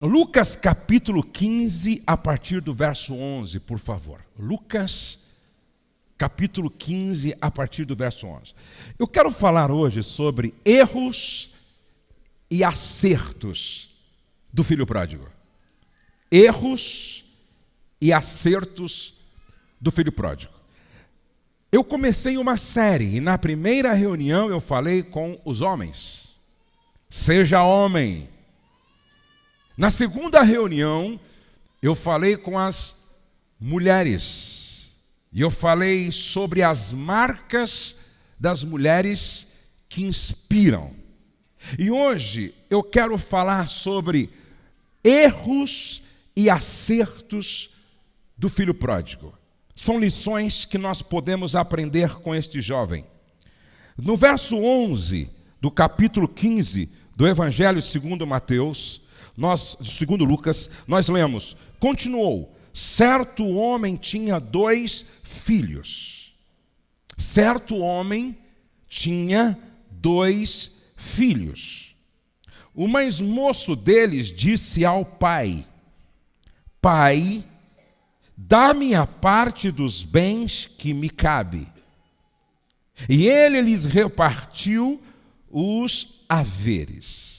Lucas capítulo 15, a partir do verso 11, por favor. Lucas capítulo 15, a partir do verso 11. Eu quero falar hoje sobre erros e acertos do filho pródigo. Erros e acertos do filho pródigo. Eu comecei uma série e na primeira reunião eu falei com os homens. Seja homem. Na segunda reunião, eu falei com as mulheres. E eu falei sobre as marcas das mulheres que inspiram. E hoje eu quero falar sobre erros e acertos do filho pródigo. São lições que nós podemos aprender com este jovem. No verso 11 do capítulo 15 do Evangelho segundo Mateus, segundo Lucas, nós lemos: continuou, certo homem tinha 2 filhos. Certo homem tinha 2 filhos. O mais moço deles disse ao pai: Pai, dá-me a parte dos bens que me cabe. E ele lhes repartiu os haveres.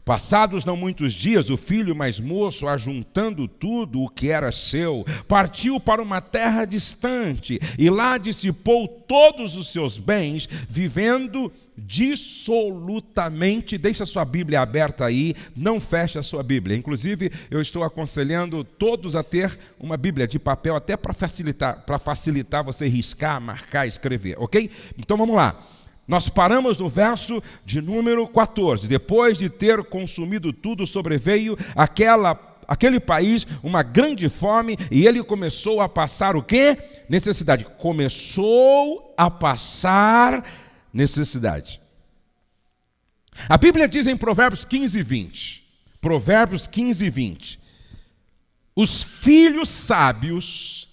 Passados não muitos dias, o filho mais moço, ajuntando tudo o que era seu, partiu para uma terra distante e lá dissipou todos os seus bens, vivendo dissolutamente. Deixa a sua Bíblia aberta aí, não feche a sua Bíblia. Inclusive, eu estou aconselhando todos a ter uma Bíblia de papel, até para facilitar você riscar, marcar, escrever, ok? Então vamos lá. Nós paramos no verso de número 14. Depois de ter consumido tudo, sobreveio aquele país uma grande fome e ele começou a passar o quê? Necessidade. Começou a passar necessidade. A Bíblia diz em Provérbios 15, 20. Provérbios 15, 20. Os filhos sábios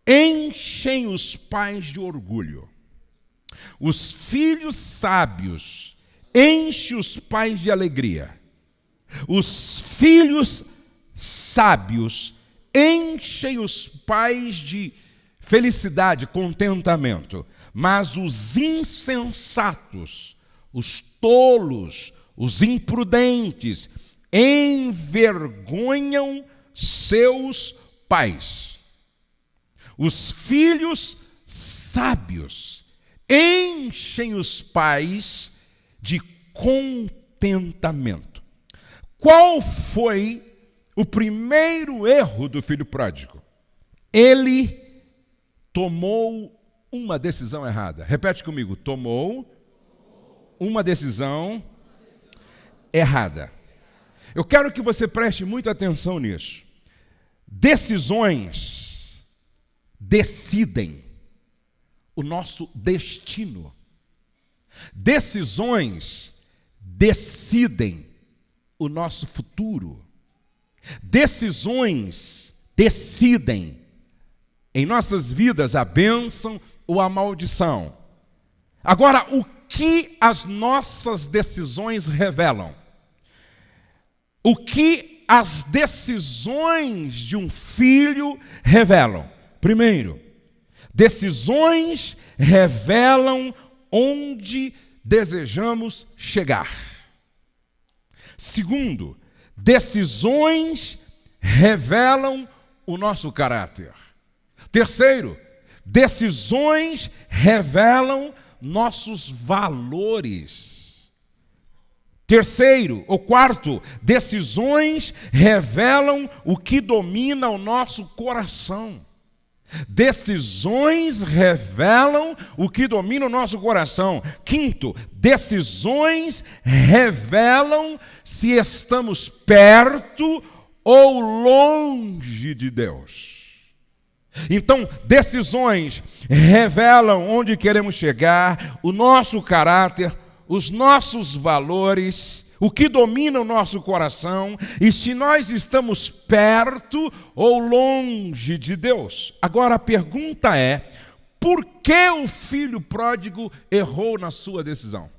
enchem os pais de orgulho. Os filhos sábios enchem os pais de alegria. Os filhos sábios enchem os pais de felicidade, contentamento. Mas os insensatos, os tolos, os imprudentes, envergonham seus pais. Os filhos sábios enchem os pais de contentamento. Qual foi o primeiro erro do filho pródigo? Ele tomou uma decisão errada. Repete comigo: tomou uma decisão errada. Eu quero que você preste muita atenção nisso. Decisões decidem o nosso destino. Decisões decidem o nosso futuro. Decisões decidem em nossas vidas a bênção ou a maldição. Agora, o que as nossas decisões revelam? O que as decisões de um filho revelam? Primeiro, decisões revelam onde desejamos chegar. Segundo, decisões revelam o nosso caráter. Terceiro, decisões revelam nossos valores. Quarto, decisões revelam o que domina o nosso coração. Decisões revelam o que domina o nosso coração. Quinto, decisões revelam se estamos perto ou longe de Deus. Então, decisões revelam onde queremos chegar, o nosso caráter, os nossos valores, o que domina o nosso coração e se nós estamos perto ou longe de Deus. Agora a pergunta é: por que o filho pródigo errou na sua decisão?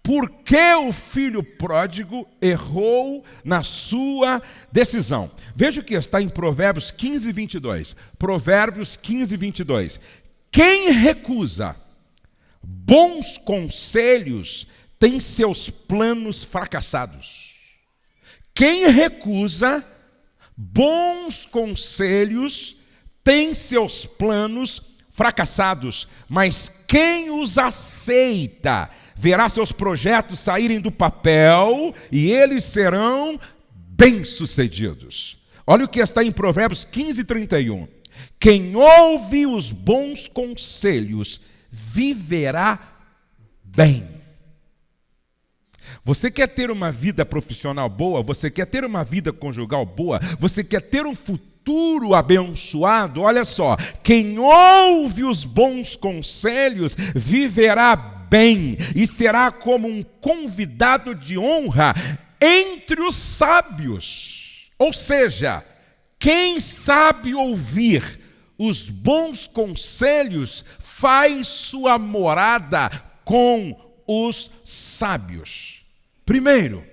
Por que o filho pródigo errou na sua decisão? Veja o que está em Provérbios 15, 22. Provérbios 15, 22. Quem recusa bons conselhos tem seus planos fracassados. Quem recusa bons conselhos tem seus planos fracassados, mas quem os aceita verá seus projetos saírem do papel e eles serão bem-sucedidos. Olha o que está em Provérbios 15, 31. Quem ouve os bons conselhos viverá bem. Você quer ter uma vida profissional boa? Você quer ter uma vida conjugal boa? Você quer ter um futuro abençoado? Olha só, quem ouve os bons conselhos viverá bem e será como um convidado de honra entre os sábios. Ou seja, quem sabe ouvir os bons conselhos faz sua morada com os sábios. Primeiro,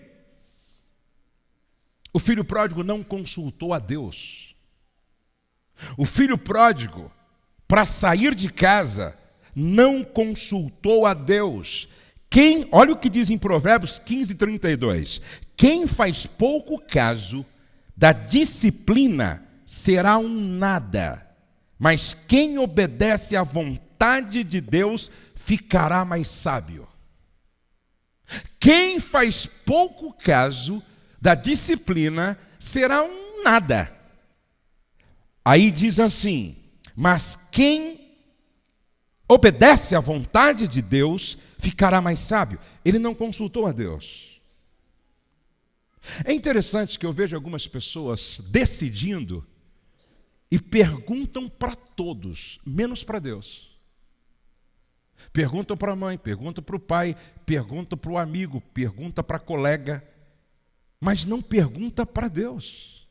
o filho pródigo não consultou a Deus. O filho pródigo, para sair de casa, não consultou a Deus. Olha o que diz em Provérbios 15, 32. Quem faz pouco caso da disciplina será um nada, mas quem obedece à vontade de Deus ficará mais sábio. Quem faz pouco caso da disciplina será um nada. Aí diz assim, mas quem obedece à vontade de Deus ficará mais sábio. Ele não consultou a Deus. É interessante que eu vejo algumas pessoas decidindo e perguntam para todos, menos para Deus. Perguntam para a mãe, perguntam para o pai, perguntam para o amigo, perguntam para a colega, mas não pergunta para Deus.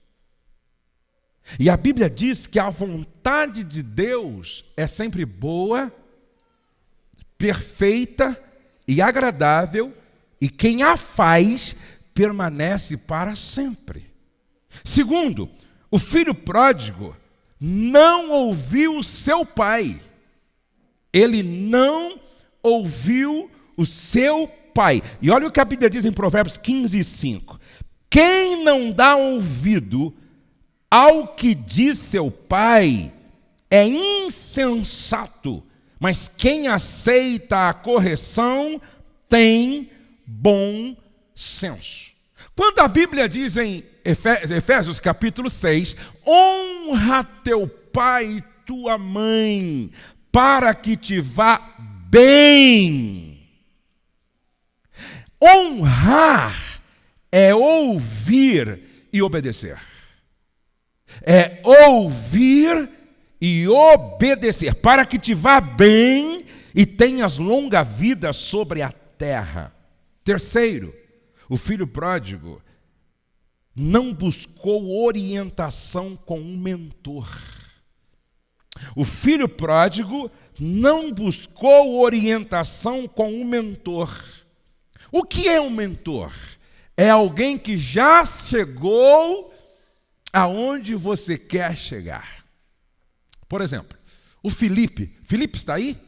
E a Bíblia diz que a vontade de Deus é sempre boa, perfeita e agradável, e quem a faz permanece para sempre. Segundo, o filho pródigo não ouviu seu pai. Ele não ouviu o seu pai. E olha o que a Bíblia diz em Provérbios 15, 5. Quem não dá ouvido ao que diz seu pai é insensato, mas quem aceita a correção tem bom senso. Quando a Bíblia diz em Efésios capítulo 6, honra teu pai e tua mãe, para que te vá bem. Honrar é ouvir e obedecer. É ouvir e obedecer, para que te vá bem e tenhas longa vida sobre a terra. Terceiro, o filho pródigo não buscou orientação com um mentor. O filho pródigo não buscou orientação com um mentor. O que é um mentor? É alguém que já chegou aonde você quer chegar. Por exemplo, o Felipe. Felipe está aí?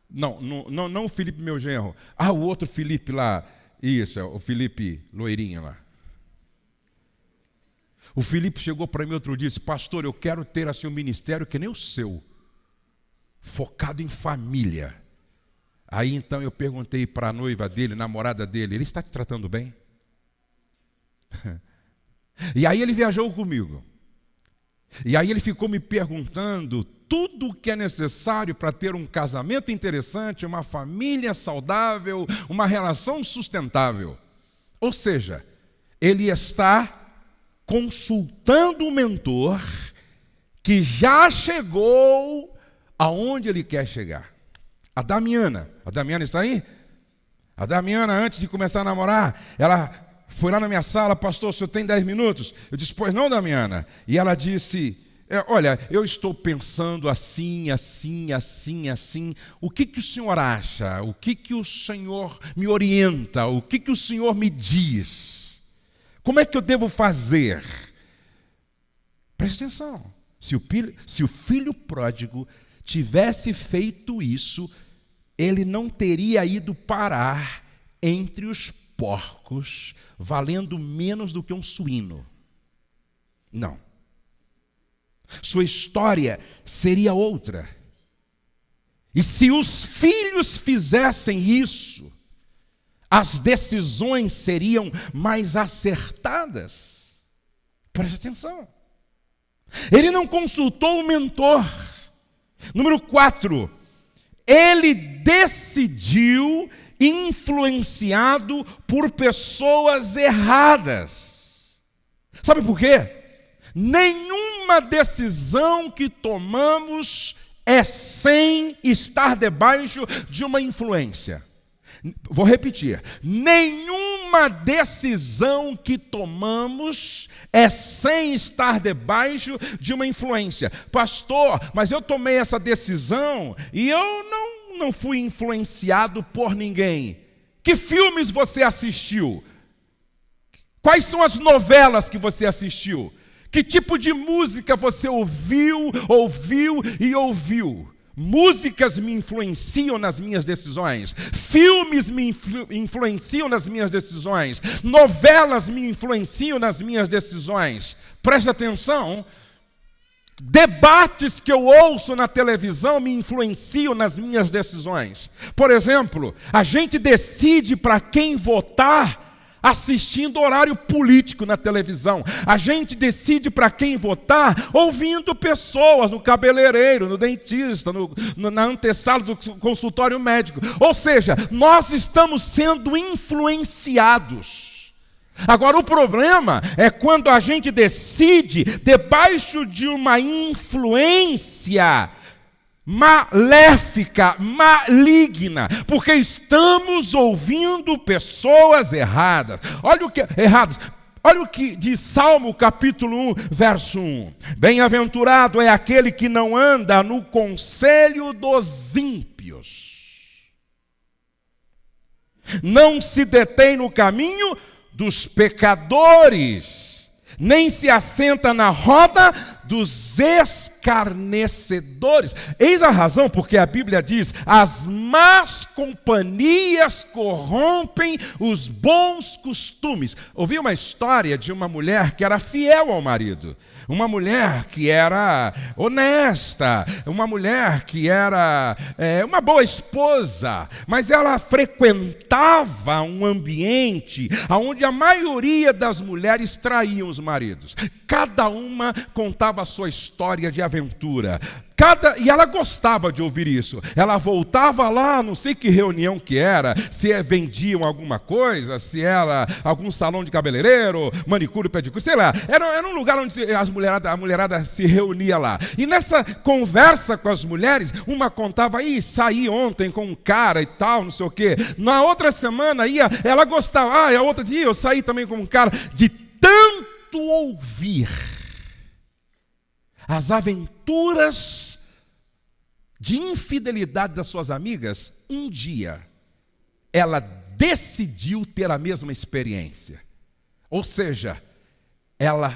Não o Felipe, meu genro. Ah, o outro Felipe lá. Isso, é o Felipe loirinho lá. O Felipe chegou para mim outro dia e disse, pastor, eu quero ter assim um ministério que nem o seu, focado em família. Aí então eu perguntei para a noiva dele, namorada dele, ele está te tratando bem? E aí ele viajou comigo. E aí ele ficou me perguntando tudo o que é necessário para ter um casamento interessante, uma família saudável, uma relação sustentável. Ou seja, ele está consultando o mentor que já chegou aonde ele quer chegar. A Damiana está aí? A Damiana, antes de começar a namorar, ela foi lá na minha sala, pastor, o senhor tem 10 minutos? Eu disse, pois não, Damiana. E ela disse, Olha, eu estou pensando assim, assim, assim, assim. O que o senhor acha? O que o senhor me orienta? O que o senhor me diz? Como é que eu devo fazer? Preste atenção. Se o filho pródigo tivesse feito isso, ele não teria ido parar entre os porcos, valendo menos do que um suíno. Não. Sua história seria outra. E se os filhos fizessem isso, as decisões seriam mais acertadas. Preste atenção. Ele não consultou o mentor. Número 4, ele decidiu influenciado por pessoas erradas. Sabe por quê? Nenhuma decisão que tomamos é sem estar debaixo de uma influência. Vou repetir. Nenhuma decisão que tomamos é sem estar debaixo de uma influência. Pastor, mas eu tomei essa decisão e eu não fui influenciado por ninguém. Que filmes você assistiu? Quais são as novelas que você assistiu? Que tipo de música você ouviu e ouviu? Músicas me influenciam nas minhas decisões. Filmes me influenciam nas minhas decisões. Novelas me influenciam nas minhas decisões. Preste atenção. Debates que eu ouço na televisão me influenciam nas minhas decisões. Por exemplo, a gente decide para quem votar assistindo horário político na televisão. A gente decide para quem votar ouvindo pessoas no cabeleireiro, no dentista, na antessala do consultório médico. Ou seja, nós estamos sendo influenciados. Agora, o problema é quando a gente decide debaixo de uma influência maléfica, maligna, porque estamos ouvindo pessoas erradas. Olha o que diz Salmo capítulo 1, verso 1. Bem-aventurado é aquele que não anda no conselho dos ímpios, não se detém no caminho dos pecadores, nem se assenta na roda dos escarnecedores. Eis a razão porque a Bíblia diz: as más companhias corrompem os bons costumes. Ouvi uma história de uma mulher que era fiel ao marido, uma mulher que era honesta, uma mulher que era uma boa esposa, mas ela frequentava um ambiente onde a maioria das mulheres traíam os maridos. Cada uma contava a sua história de aventura. E ela gostava de ouvir isso. Ela voltava lá, não sei que reunião que era, se vendiam alguma coisa, se era algum salão de cabeleireiro, manicure, pedicure, sei lá. Era um lugar onde a mulherada se reunia lá. E nessa conversa com as mulheres, uma contava: saí ontem com um cara e tal, não sei o quê. Na outra semana ela gostava. A outra dia eu saí também com um cara. De tanto ouvir as aventuras de infidelidade das suas amigas, um dia ela decidiu ter a mesma experiência. Ou seja, ela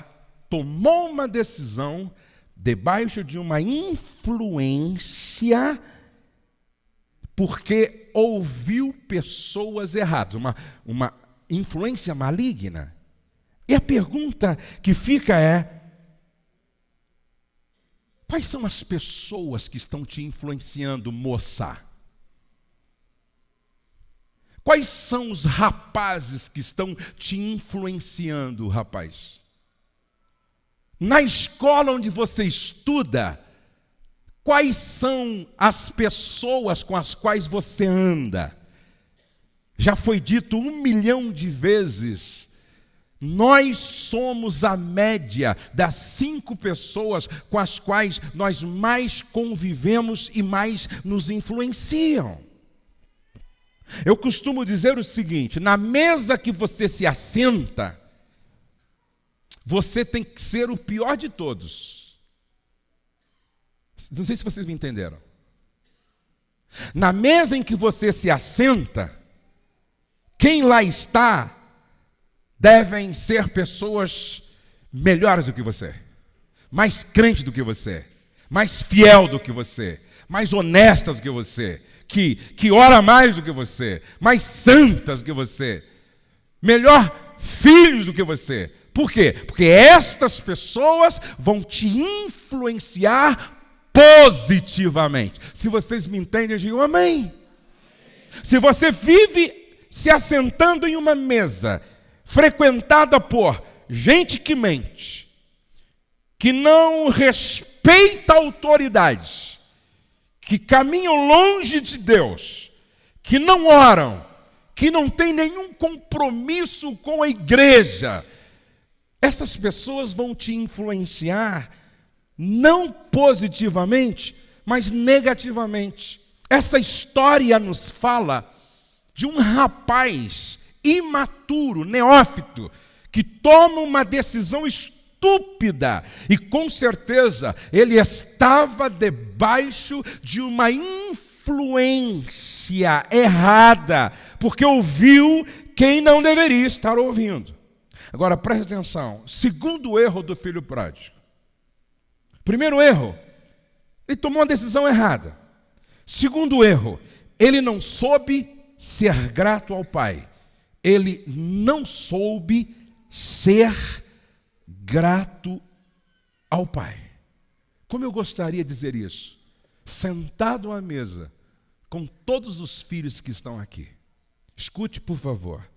tomou uma decisão debaixo de uma influência, porque ouviu pessoas erradas, uma influência maligna. E a pergunta que fica é: quais são as pessoas que estão te influenciando, moça? Quais são os rapazes que estão te influenciando, rapaz? Na escola onde você estuda, quais são as pessoas com as quais você anda? Já foi dito 1 milhão de vezes, nós somos a média das 5 pessoas com as quais nós mais convivemos e mais nos influenciam. Eu costumo dizer o seguinte: na mesa que você se assenta, você tem que ser o pior de todos. Não sei se vocês me entenderam. Na mesa em que você se assenta, quem lá está devem ser pessoas melhores do que você, mais crente do que você, mais fiel do que você, mais honestas do que você, que ora mais do que você, mais santas do que você, melhor filhos do que você. Por quê? Porque estas pessoas vão te influenciar positivamente. Se vocês me entendem, digam amém. Se você vive se assentando em uma mesa frequentada por gente que mente, que não respeita a autoridade, que caminham longe de Deus, que não oram, que não tem nenhum compromisso com a igreja, essas pessoas vão te influenciar não positivamente, mas negativamente. Essa história nos fala de um rapaz imaturo, neófito, que toma uma decisão estúpida e com certeza ele estava debaixo de uma influência errada, porque ouviu quem não deveria estar ouvindo. Agora preste atenção, segundo erro do filho pródigo. Primeiro erro, ele tomou uma decisão errada. Segundo erro, ele não soube ser grato ao pai. Ele não soube ser grato ao pai. Como eu gostaria de dizer isso? Sentado à mesa com todos os filhos que estão aqui. Escute, por favor.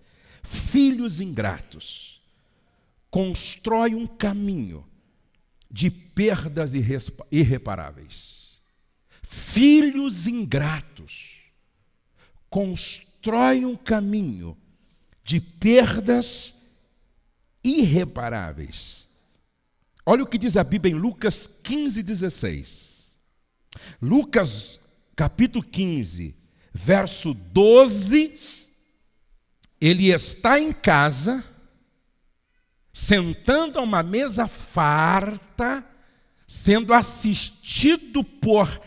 Filhos ingratos constroem um caminho de perdas irreparáveis. Filhos ingratos constroem um caminho de perdas irreparáveis. Olha o que diz a Bíblia em Lucas 15:16. Lucas capítulo 15, verso 12. Ele está em casa, sentando a uma mesa farta, sendo assistido por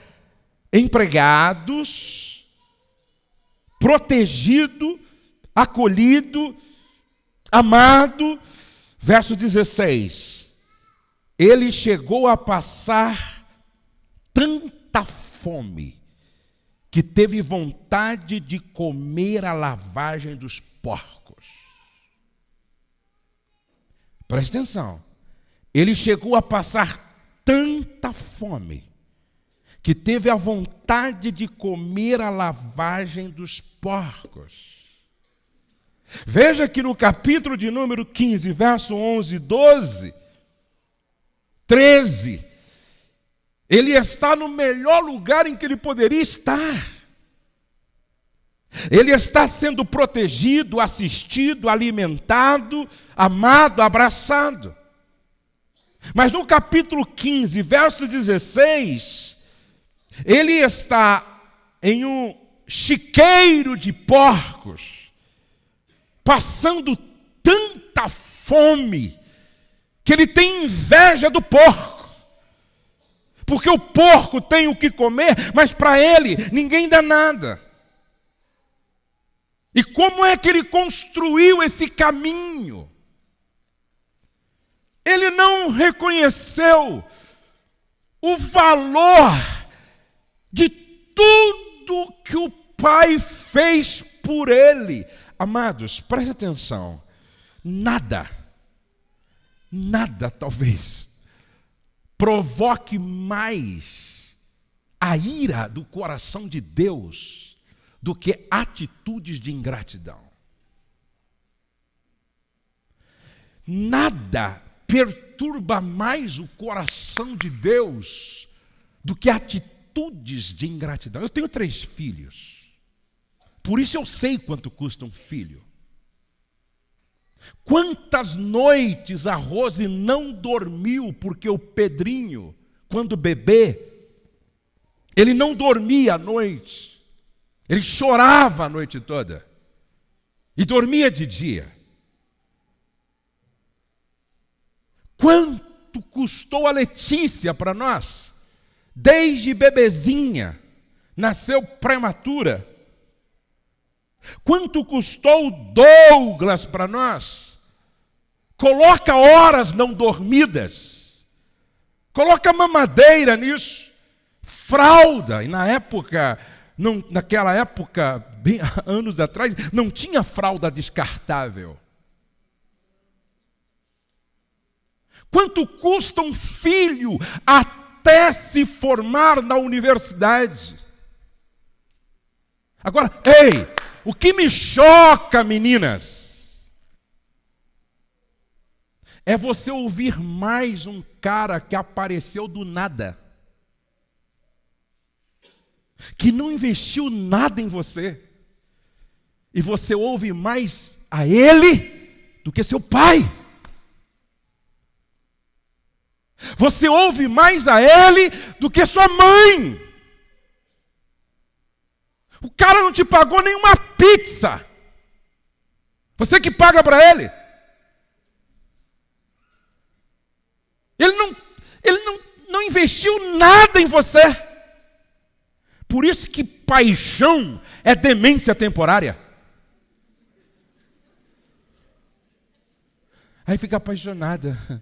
empregados, protegido, acolhido, amado. Verso 16. Ele chegou a passar tanta fome que teve vontade de comer a lavagem dos porcos. Preste atenção. Ele chegou a passar tanta fome que teve a vontade de comer a lavagem dos porcos. Veja que no capítulo de número 15, verso 11, 12, 13, ele está no melhor lugar em que ele poderia estar. Ele está sendo protegido, assistido, alimentado, amado, abraçado. Mas no capítulo 15, verso 16, ele está em um chiqueiro de porcos, passando tanta fome, que ele tem inveja do porco. Porque o porco tem o que comer, mas para ele ninguém dá nada. E como é que ele construiu esse caminho? Ele não reconheceu o valor de tudo que o Pai fez por ele. Amados, preste atenção. Nada talvez provoque mais a ira do coração de Deus do que atitudes de ingratidão. Nada perturba mais o coração de Deus do que atitudes de ingratidão. Eu tenho 3 filhos, por isso eu sei quanto custa um filho. Quantas noites a Rose não dormiu porque o Pedrinho, quando bebê, ele não dormia à noite. Ele chorava a noite toda e dormia de dia. Quanto custou a Letícia para nós? desde bebezinha, nasceu prematura. Quanto custou Douglas para nós? Coloca horas não dormidas, coloca mamadeira nisso, fralda, e naquela época, bem anos atrás, não tinha fralda descartável. Quanto custa um filho até se formar na universidade? Agora, ei, o que me choca, meninas, é você ouvir mais um cara que apareceu do nada, que não investiu nada em você, e você ouve mais a ele do que seu pai. Você ouve mais a ele do que sua mãe. O cara não te pagou nenhuma pizza. Você que paga para ele. Ele não investiu nada em você. Por isso que paixão é demência temporária. Aí fica apaixonada.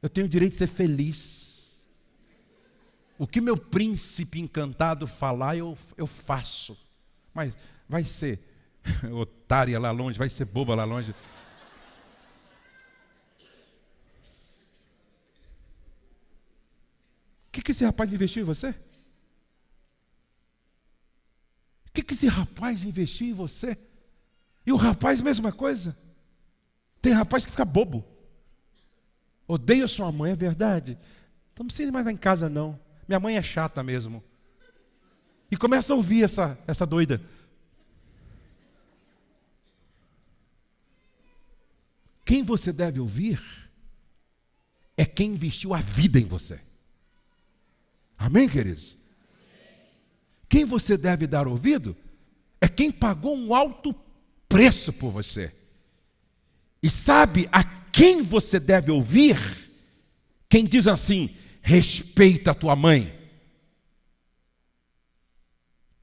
Eu tenho o direito de ser feliz. O que meu príncipe encantado falar, eu faço. Mas vai ser otária lá longe, vai ser boba lá longe. O que esse rapaz investiu em você? O que esse rapaz investiu em você? E o rapaz, mesma coisa. Tem rapaz que fica bobo. Odeio sua mãe, é verdade? Então não precisa ir mais lá em casa, não. Minha mãe é chata mesmo. E começa a ouvir essa doida. Quem você deve ouvir é quem investiu a vida em você. Amém, queridos? Quem você deve dar ouvido é quem pagou um alto preço por você. E sabe a quem você deve ouvir? Quem diz assim: respeita a tua mãe,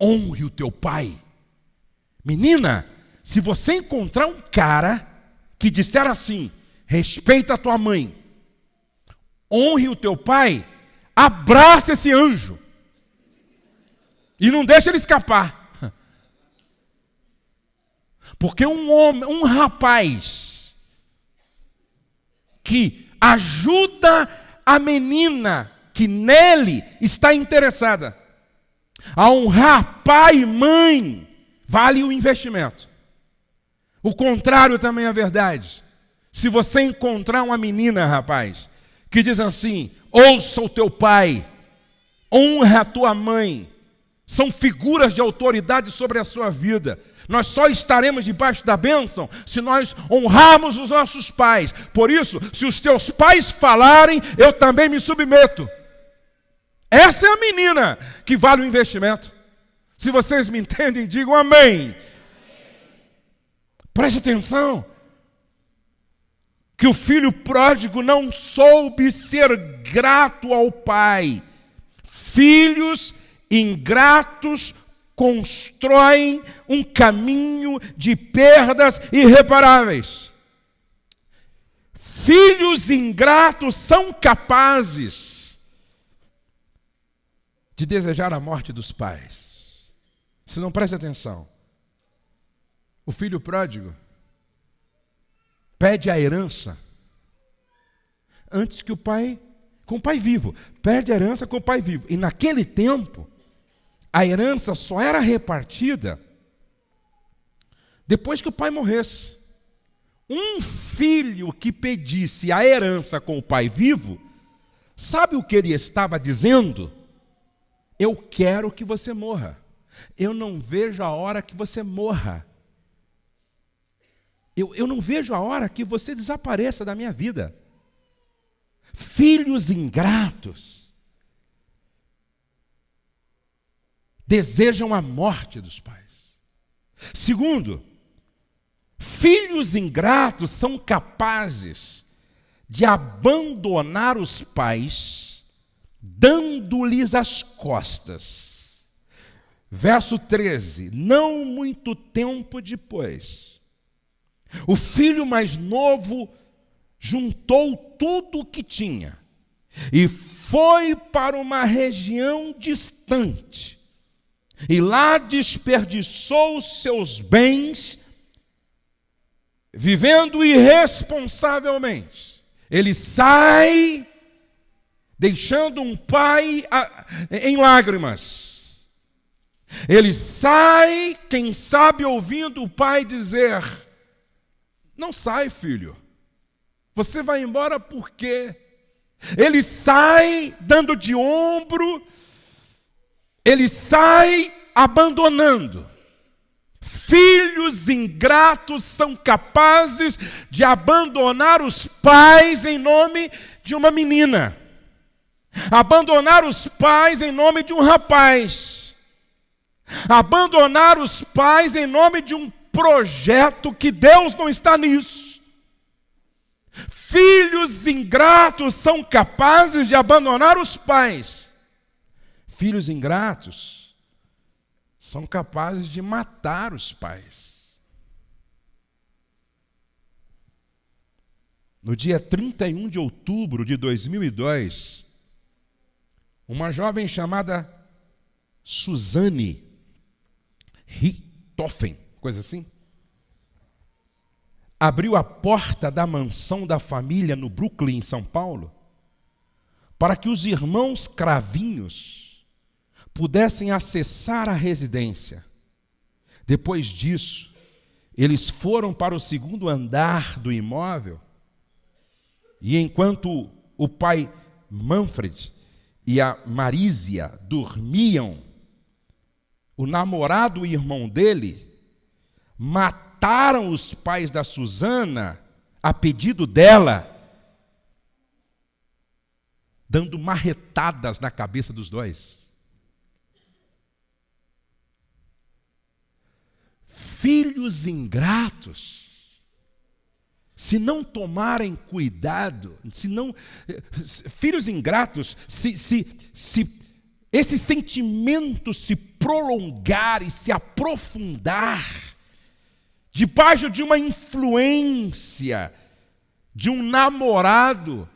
honre o teu pai. Menina, se você encontrar um cara que disser assim: respeita a tua mãe, honre o teu pai, abraça esse anjo e não deixa ele escapar. Porque um rapaz que ajuda a menina que nele está interessada a honrar pai e mãe, vale o investimento. O contrário também é verdade. Se você encontrar uma menina, rapaz, que diz assim: ouça o teu pai, honra a tua mãe, são figuras de autoridade sobre a sua vida. Nós só estaremos debaixo da bênção se nós honrarmos os nossos pais. Por isso, se os teus pais falarem, eu também me submeto. Essa é a menina que vale o investimento. Se vocês me entendem, digam amém. Preste atenção. Que o filho pródigo não soube ser grato ao pai. Filhos ingratos constroem um caminho de perdas irreparáveis. Filhos ingratos são capazes de desejar a morte dos pais. Se não preste atenção, o filho pródigo pede a herança antes que o pai, com o pai vivo, pede a herança com o pai vivo. E naquele tempo, a herança só era repartida depois que o pai morresse. Um filho que pedisse a herança com o pai vivo, sabe o que ele estava dizendo? Eu quero que você morra. Eu não vejo a hora que você morra. Eu não vejo a hora que você desapareça da minha vida. Filhos ingratos desejam a morte dos pais. Segundo, filhos ingratos são capazes de abandonar os pais dando-lhes as costas. Verso 13: não muito tempo depois, o filho mais novo juntou tudo o que tinha e foi para uma região distante, e lá desperdiçou os seus bens, vivendo irresponsavelmente. Ele sai, deixando um pai em lágrimas. Ele sai, quem sabe, ouvindo o pai dizer: não sai, filho. Você vai embora por quê? Ele sai dando de ombro, ele sai abandonando. Filhos ingratos são capazes de abandonar os pais em nome de uma menina, abandonar os pais em nome de um rapaz, abandonar os pais em nome de um projeto que Deus não está nisso. Filhos ingratos são capazes de abandonar os pais. Filhos ingratos são capazes de matar os pais. No dia 31 de outubro de 2002, uma jovem chamada Suzane Richthofen, coisa assim, abriu a porta da mansão da família no Brooklyn, em São Paulo, para que os irmãos Cravinhos pudessem acessar a residência. Depois disso, eles foram para o segundo andar do imóvel, e enquanto o pai Manfred e a Marísia dormiam, o namorado e irmão dele mataram os pais da Suzana a pedido dela, dando marretadas na cabeça dos dois. Filhos ingratos, se não tomarem cuidado, filhos ingratos, se esse sentimento se prolongar e se aprofundar, debaixo de uma influência de um namorado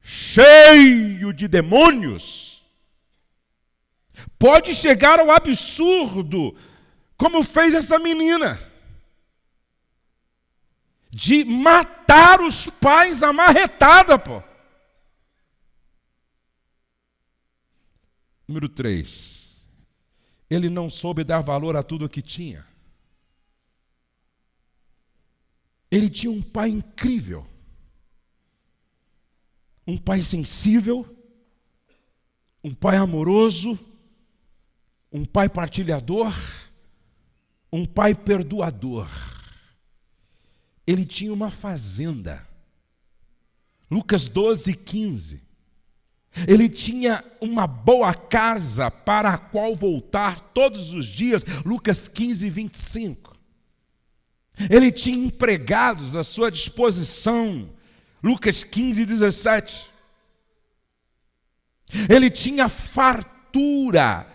cheio de demônios, pode chegar ao absurdo, como fez essa menina, de matar os pais à marretada, pô. Número 3. Ele não soube dar valor a tudo o que tinha. Ele tinha um pai incrível, um pai sensível, um pai amoroso, um pai partilhador, um pai perdoador. Ele tinha uma fazenda. Lucas 12:15. Ele tinha uma boa casa para a qual voltar todos os dias. Lucas 15:25. Ele tinha empregados à sua disposição. Lucas 15:17. Ele tinha fartura.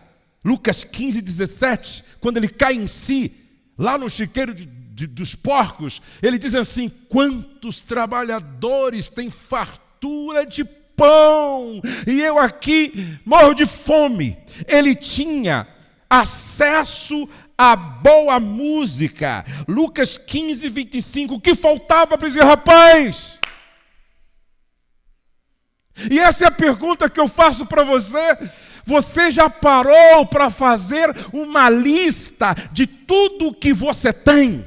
Lucas 15:17. Quando ele cai em si, lá no chiqueiro dos porcos, ele diz assim: quantos trabalhadores têm fartura de pão, e eu aqui morro de fome. Ele tinha acesso a boa música. Lucas 15:25. O que faltava para esse rapaz? E essa é a pergunta que eu faço para você. Você já parou para fazer uma lista de tudo que você tem?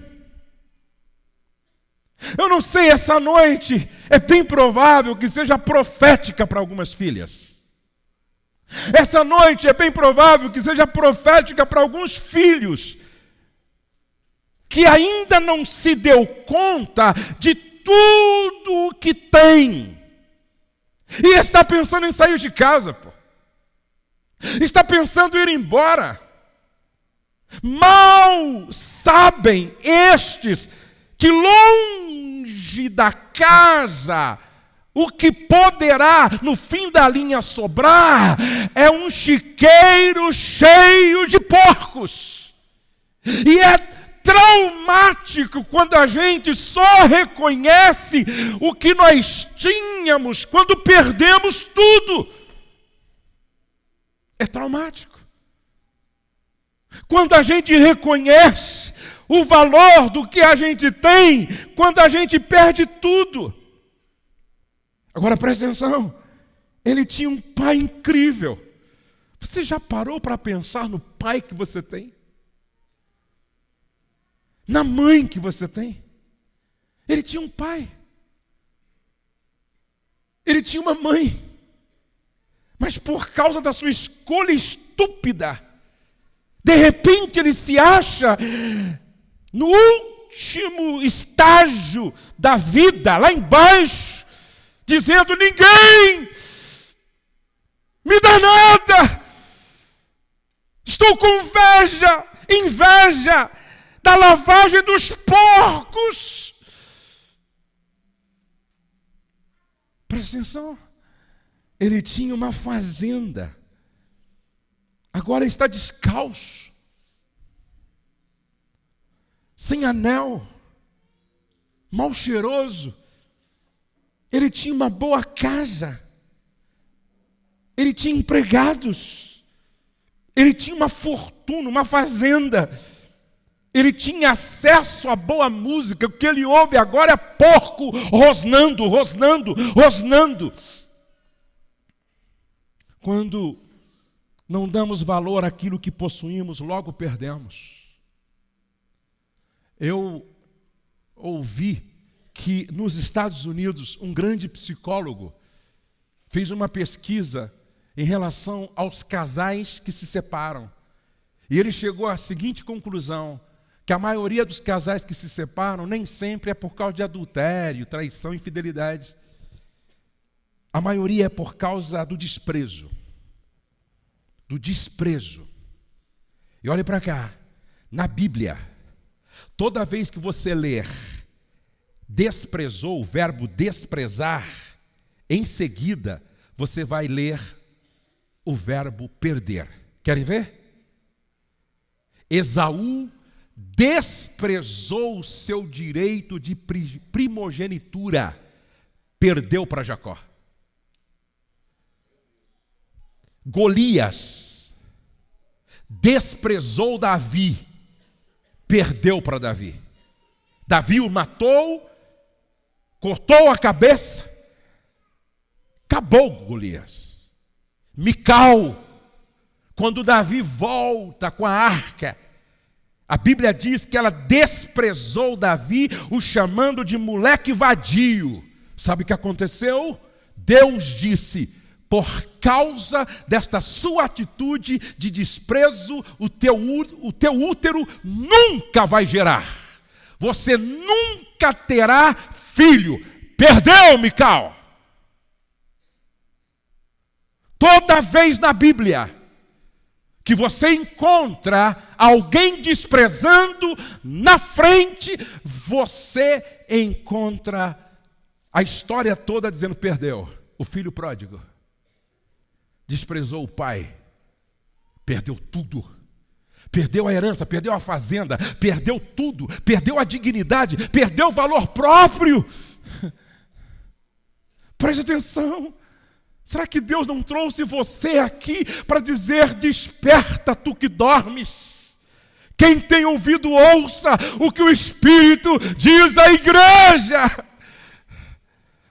Eu não sei, essa noite é bem provável que seja profética para algumas filhas. Essa noite é bem provável que seja profética para alguns filhos que ainda não se deu conta de tudo o que tem e está pensando em sair de casa, pô. Está pensando em ir embora. Mal sabem estes que longe da casa O que poderá, no fim da linha, sobrar é um chiqueiro cheio de porcos. E é traumático quando a gente só reconhece o que nós tínhamos quando perdemos tudo. É traumático. Quando a gente reconhece o valor do que a gente tem, quando a gente perde tudo. Agora presta atenção, ele tinha um pai incrível. Você já parou para pensar no pai que você tem? Na mãe que você tem? Ele tinha um pai. Ele tinha uma mãe. Mas por causa da sua escolha estúpida, de repente ele se acha no último estágio da vida, lá embaixo, dizendo: ninguém me dá nada, estou com inveja da lavagem dos porcos. Presta atenção, ele tinha uma fazenda, agora está descalço, sem anel, mal cheiroso. Ele tinha uma boa casa, ele tinha empregados, ele tinha uma fortuna, uma fazenda, ele tinha acesso a boa música. O que ele ouve agora é porco rosnando, rosnando, rosnando. Quando não damos valor àquilo que possuímos, logo perdemos. Eu ouvi que nos Estados Unidos um grande psicólogo fez uma pesquisa em relação aos casais que se separam. E ele chegou à seguinte conclusão: que a maioria dos casais que se separam nem sempre é por causa de adultério, traição, infidelidade. A maioria é por causa do desprezo. Do desprezo. E olhe para cá, na Bíblia, toda vez que você ler desprezou, o verbo desprezar, em seguida você vai ler o verbo perder. Querem ver? Esaú desprezou o seu direito de primogenitura, perdeu para Jacó. Golias desprezou Davi, perdeu para Davi. Davi o matou, cortou a cabeça, acabou Golias. Mical, quando Davi volta com a arca, a Bíblia diz que ela desprezou Davi, o chamando de moleque vadio. Sabe o que aconteceu? Deus disse: por causa desta sua atitude de desprezo, o teu útero nunca vai gerar. Você nunca terá filho. Perdeu, Mical. Toda vez na Bíblia que você encontra alguém desprezando na frente, você encontra a história toda dizendo: perdeu. O filho pródigo desprezou o pai, perdeu tudo, perdeu a herança, perdeu a fazenda, perdeu tudo, perdeu a dignidade, perdeu o valor próprio. Preste atenção. Será que Deus não trouxe você aqui para dizer: desperta, tu que dormes? Quem tem ouvido, ouça o que o Espírito diz à igreja.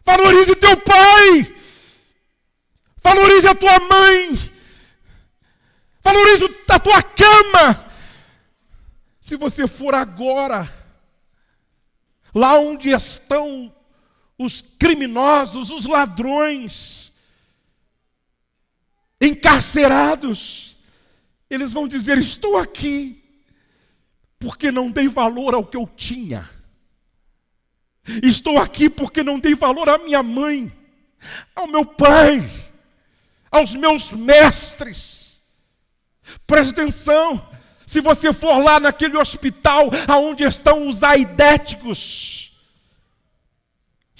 Valorize teu pai, valorize a tua mãe, valorize a tua cama. Se você for agora lá onde estão os criminosos, os ladrões, encarcerados, eles vão dizer: estou aqui porque não dei valor ao que eu tinha. Estou aqui porque não dei valor à minha mãe, ao meu pai, aos meus mestres. Preste atenção, se você for lá naquele hospital onde estão os aidéticos,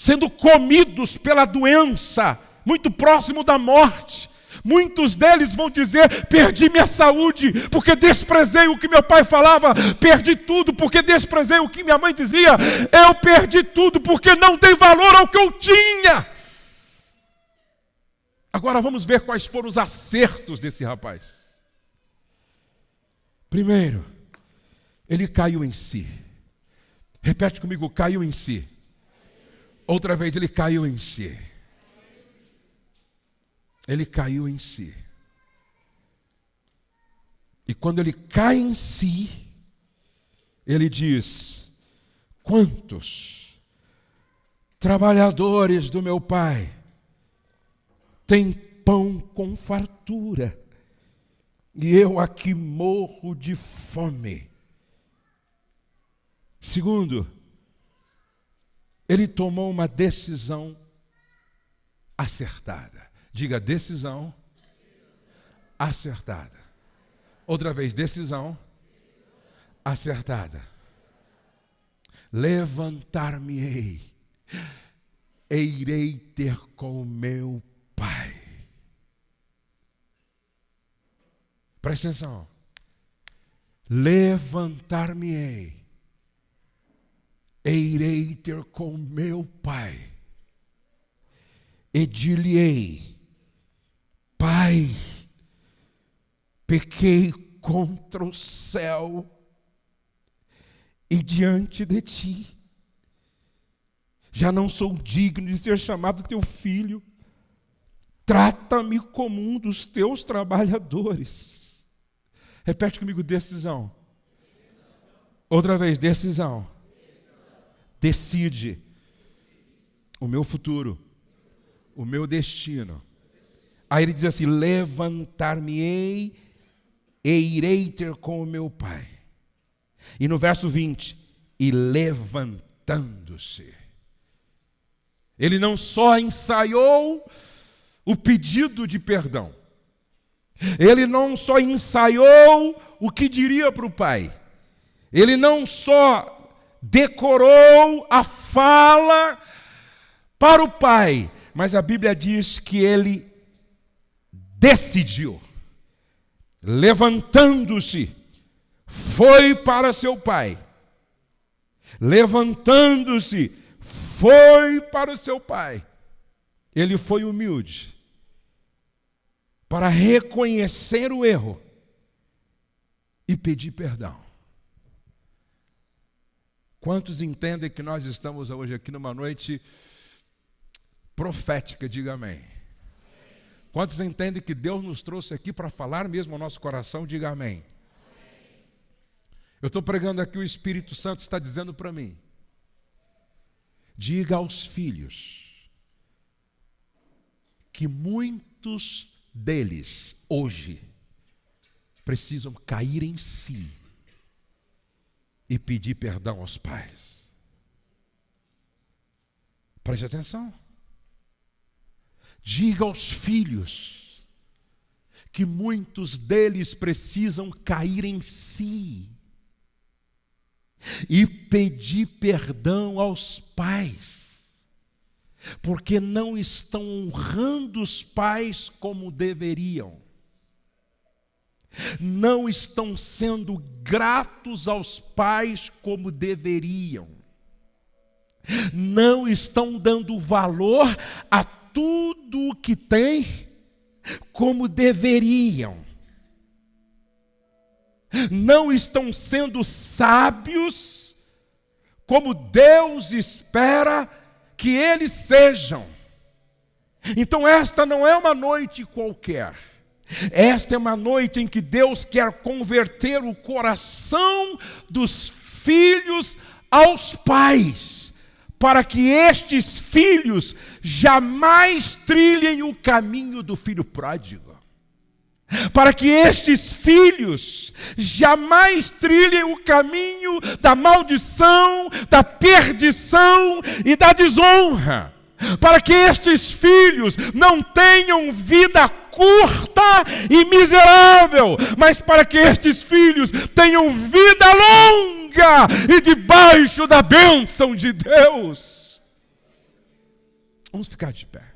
sendo comidos pela doença, muito próximo da morte. Muitos deles vão dizer: perdi minha saúde, porque desprezei o que meu pai falava. Perdi tudo, porque desprezei o que minha mãe dizia. Eu perdi tudo, porque não dei valor ao que eu tinha. Agora vamos ver quais foram os acertos desse rapaz. Primeiro, ele caiu em si. Repete comigo: caiu em si. Outra vez, ele caiu em si. Ele caiu em si. E quando ele cai em si, ele diz: quantos trabalhadores do meu pai têm pão com fartura, e eu aqui morro de fome. Segundo, ele tomou uma decisão acertada. Diga: decisão acertada. Outra vez: decisão acertada. Levantar-me-ei, e irei ter com o meu pai. Presta atenção. Levantar-me-ei, e irei ter com meu pai, e dir-lhe-ei: Pai, pequei contra o céu e diante de ti. Já não sou digno de ser chamado teu filho. Trata-me como um dos teus trabalhadores. Repete comigo: decisão. Outra vez: decisão. Decide o meu futuro, o meu destino. Aí ele diz assim: levantar-me-ei e irei ter com o meu pai. E no verso 20, e levantando-se. Ele não só ensaiou o pedido de perdão, ele não só ensaiou o que diria para o pai, ele não só decorou a fala para o pai, mas a Bíblia diz que ele decidiu, levantando-se, foi para seu pai. Levantando-se, foi para o seu pai. Ele foi humilde para reconhecer o erro e pedir perdão. Quantos entendem que nós estamos hoje aqui numa noite profética? Diga amém. Quantos entendem que Deus nos trouxe aqui para falar mesmo ao nosso coração? Diga amém. Eu estou pregando aqui, o Espírito Santo está dizendo para mim: diga aos filhos que muitos deles hoje precisam cair em si e pedir perdão aos pais. Preste atenção. Diga aos filhos que muitos deles precisam cair em si e pedir perdão aos pais, porque não estão honrando os pais como deveriam, não estão sendo gratos aos pais como deveriam, não estão dando valor a tudo o que têm como deveriam, não estão sendo sábios como Deus espera que eles sejam. Então esta não é uma noite qualquer. Esta é uma noite em que Deus quer converter o coração dos filhos aos pais, para que estes filhos jamais trilhem o caminho do filho pródigo, para que estes filhos jamais trilhem o caminho da maldição, da perdição e da desonra, para que estes filhos não tenham vida curta e miserável, mas para que estes filhos tenham vida longa e debaixo da bênção de Deus. Vamos ficar de pé.